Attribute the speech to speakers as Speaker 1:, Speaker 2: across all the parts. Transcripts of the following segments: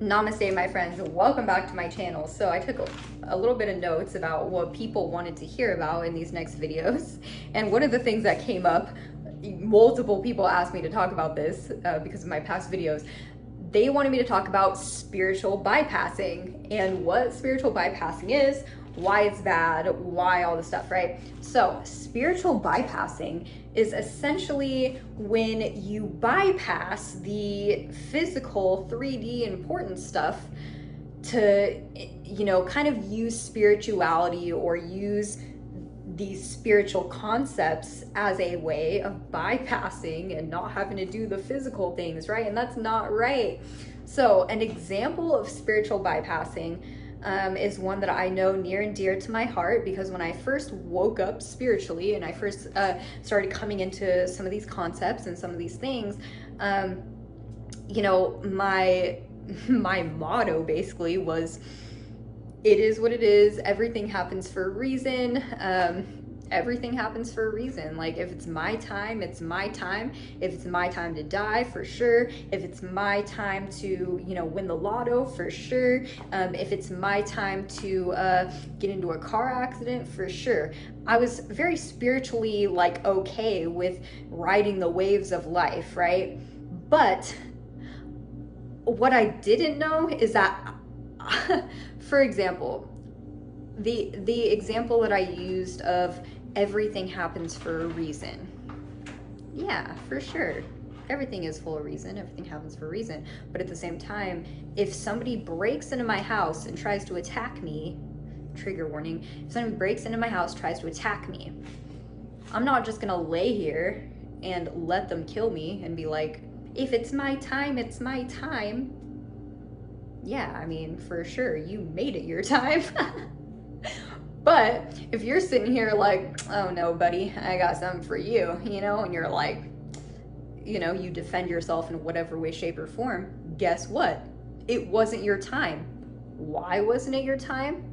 Speaker 1: Namaste, my friends, and welcome back to my channel. So I took a little bit of notes about what people wanted to hear about in these next videos. And one of the things that came up, multiple people asked me to talk about this because of my past videos. They wanted me to talk about spiritual bypassing and what spiritual bypassing is, why it's bad, why all this stuff, right? So spiritual bypassing is essentially when you bypass the physical 3D important stuff to, kind of use spirituality or use these spiritual concepts as a way of bypassing and not having to do the physical things, right? And that's not right. So an example of spiritual bypassing is one that I know near and dear to my heart, because when I first woke up spiritually and I first started coming into some of these concepts and some of these things, my motto basically was, it is what it is, everything happens for a reason. Everything happens for a reason. Like, if it's my time, it's my time. If it's my time to die, for sure. If it's my time to, win the lotto, for sure. If it's my time to get into a car accident, for sure. I was very spiritually okay with riding the waves of life, right? But what I didn't know is that, for example, the example that I used of everything happens for a reason. Yeah, for sure. Everything is for a reason. Everything happens for a reason. But at the same time, if somebody breaks into my house and tries to attack me, trigger warning, if somebody breaks into my house, tries to attack me, I'm not just gonna lay here and let them kill me and be like, if it's my time, it's my time. Yeah, I mean, for sure, you made it your time. But if you're sitting here like, oh no, buddy, I got something for you, and you're like, you defend yourself in whatever way, shape, or form, guess what? It wasn't your time. Why wasn't it your time?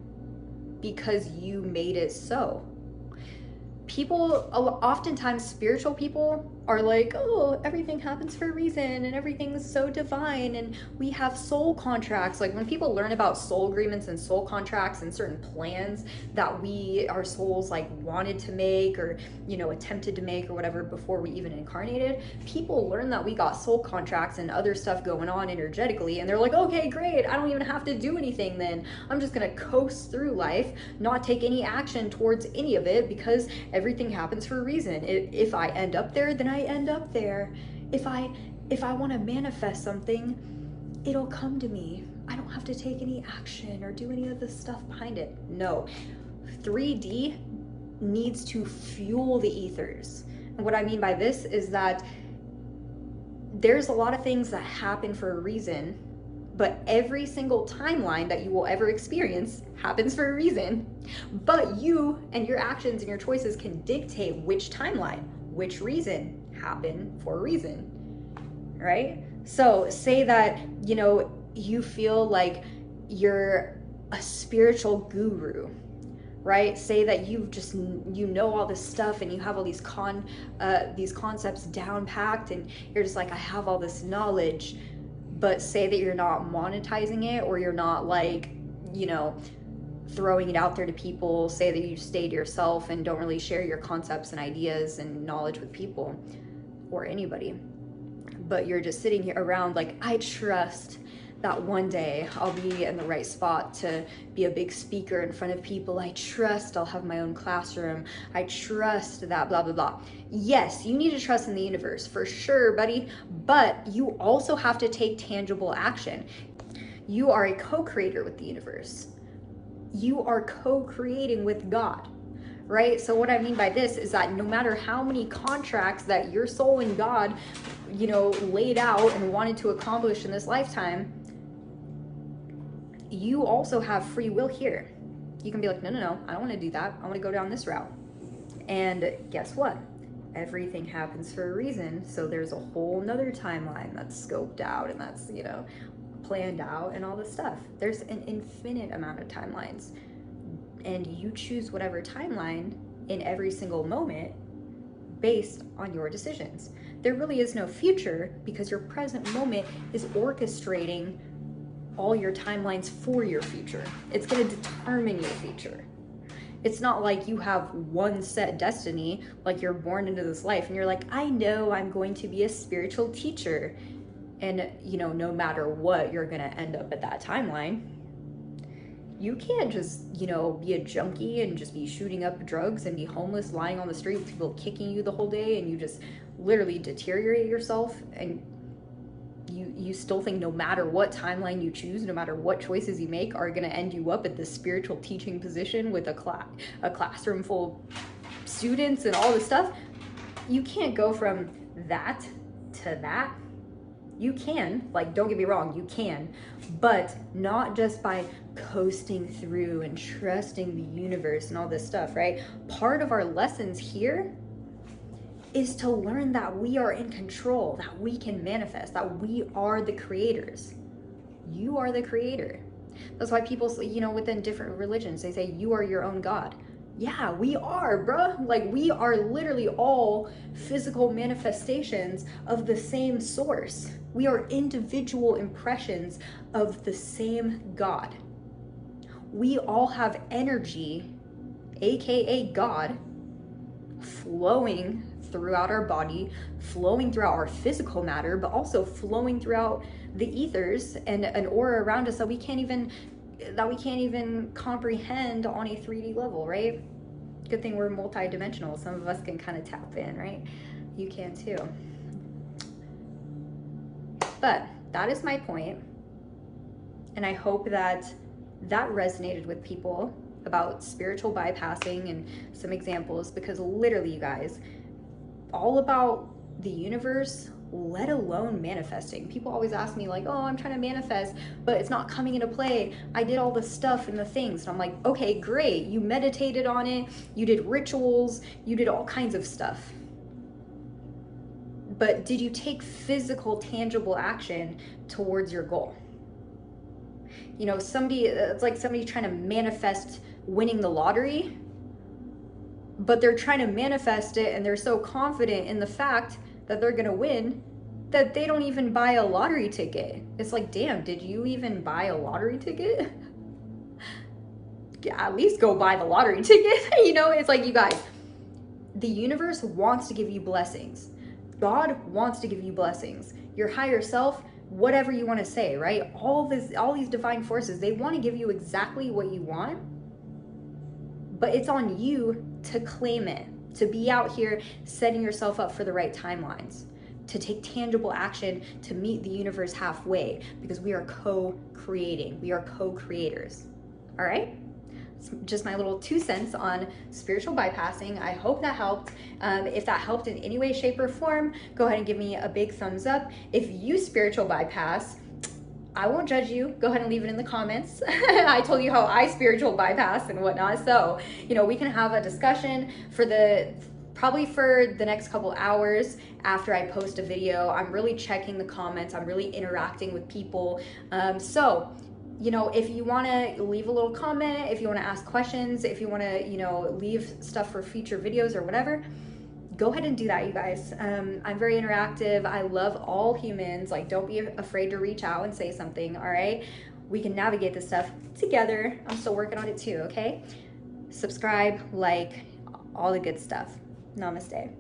Speaker 1: Because you made it so. People, oftentimes spiritual people, are like, oh, everything happens for a reason and everything's so divine and we have soul contracts. Like, when people learn about soul agreements and soul contracts and certain plans that our souls wanted to make or attempted to make or whatever before we even incarnated, people learn that we got soul contracts and other stuff going on energetically, and they're like, okay, great, I don't even have to do anything then. I'm just gonna coast through life, not take any action towards any of it, because everything happens for a reason. If I end up there, then I end up there. If I want to manifest something, it'll come to me. I don't have to take any action or do any of the stuff behind it. No, 3D needs to fuel the ethers. And what I mean by this is that there's a lot of things that happen for a reason, but every single timeline that you will ever experience happens for a reason. But you and your actions and your choices can dictate which timeline, which reason happen for a reason, right? So say that, you feel like you're a spiritual guru, right? Say that you've just, all this stuff and you have all these concepts down packed and you're just like, I have all this knowledge. But say that you're not monetizing it, or you're not throwing it out there to people. Say that you stay to yourself and don't really share your concepts and ideas and knowledge with people or anybody. But you're just sitting here around like, I trust that one day I'll be in the right spot to be a big speaker in front of people. I trust I'll have my own classroom. I trust that blah, blah, blah. Yes, you need to trust in the universe for sure, buddy, but you also have to take tangible action. You are a co-creator with the universe. You are co-creating with God, right? So what I mean by this is that no matter how many contracts that your soul and God, laid out and wanted to accomplish in this lifetime, you also have free will here. You can be like, no, I don't want to do that. I want to go down this route. And guess what? Everything happens for a reason. So there's a whole nother timeline that's scoped out and that's, planned out and all this stuff. There's an infinite amount of timelines. And you choose whatever timeline in every single moment based on your decisions. There really is no future because your present moment is orchestrating all your timelines for your future. It's going to determine your future. It's not like you have one set destiny, like you're born into this life and you're like, I know I'm going to be a spiritual teacher. And, you know, no matter what, you're going to end up at that timeline. You can't just, you know, be a junkie and just be shooting up drugs and be homeless, lying on the street with people kicking you the whole day, and you just literally deteriorate yourself, and you still think no matter what timeline you choose, no matter what choices you make, are going to end you up at this spiritual teaching position with a classroom full of students and all this stuff. You can't go from that to that. You can, like, don't get me wrong, you can, but not just by coasting through and trusting the universe and all this stuff, right? Part of our lessons here is to learn that we are in control, that we can manifest, that we are the creators. You are the creator. That's why people, you know, within different religions, they say you are your own God. Yeah, we are, bruh. Like, we are literally all physical manifestations of the same source. We are individual impressions of the same God. We all have energy, aka God, flowing throughout our body, flowing throughout our physical matter, but also flowing throughout the ethers and an aura around us that we can't even comprehend on a 3D level, right? Good thing we're multi-dimensional. Some of us can kind of tap in, right? You can too. But that is my point. And I hope that that resonated with people about spiritual bypassing and some examples, because literally, you guys, all about the universe, let alone manifesting. People always ask me like, oh, I'm trying to manifest, but it's not coming into play. I did all the stuff and the things. And I'm like, okay, great. You meditated on it. You did rituals. You did all kinds of stuff. But did you take physical, tangible action towards your goal? You know, it's like somebody trying to manifest winning the lottery, but they're trying to manifest it and they're so confident in the fact that they're gonna win that they don't even buy a lottery ticket. It's like, damn, did you even buy a lottery ticket? At least go buy the lottery ticket. You know, it's like, you guys, the universe wants to give you blessings. God wants to give you blessings. Your higher self, whatever you want to say, right? All these divine forces, they want to give you exactly what you want, but it's on you to claim it, to be out here setting yourself up for the right timelines, to take tangible action, to meet the universe halfway, because we are co-creating. We are co-creators. All right? It's just my little 2 cents on spiritual bypassing. I hope that helped. If that helped in any way, shape, or form, go ahead and give me a big thumbs up. If you spiritual bypass, I won't judge you. Go ahead and leave it in the comments. I told you how I spiritual bypass and whatnot. So, you know, we can have a discussion probably for the next couple hours after I post a video. I'm really checking the comments. I'm really interacting with people. So, you know, if you want to leave a little comment, if you want to ask questions, if you want to, you know, leave stuff for future videos or whatever, go ahead and do that, you guys. I'm very interactive. I love all humans. Like, don't be afraid to reach out and say something, all right? We can navigate this stuff together. I'm still working on it too, okay? Subscribe, like, all the good stuff. Namaste.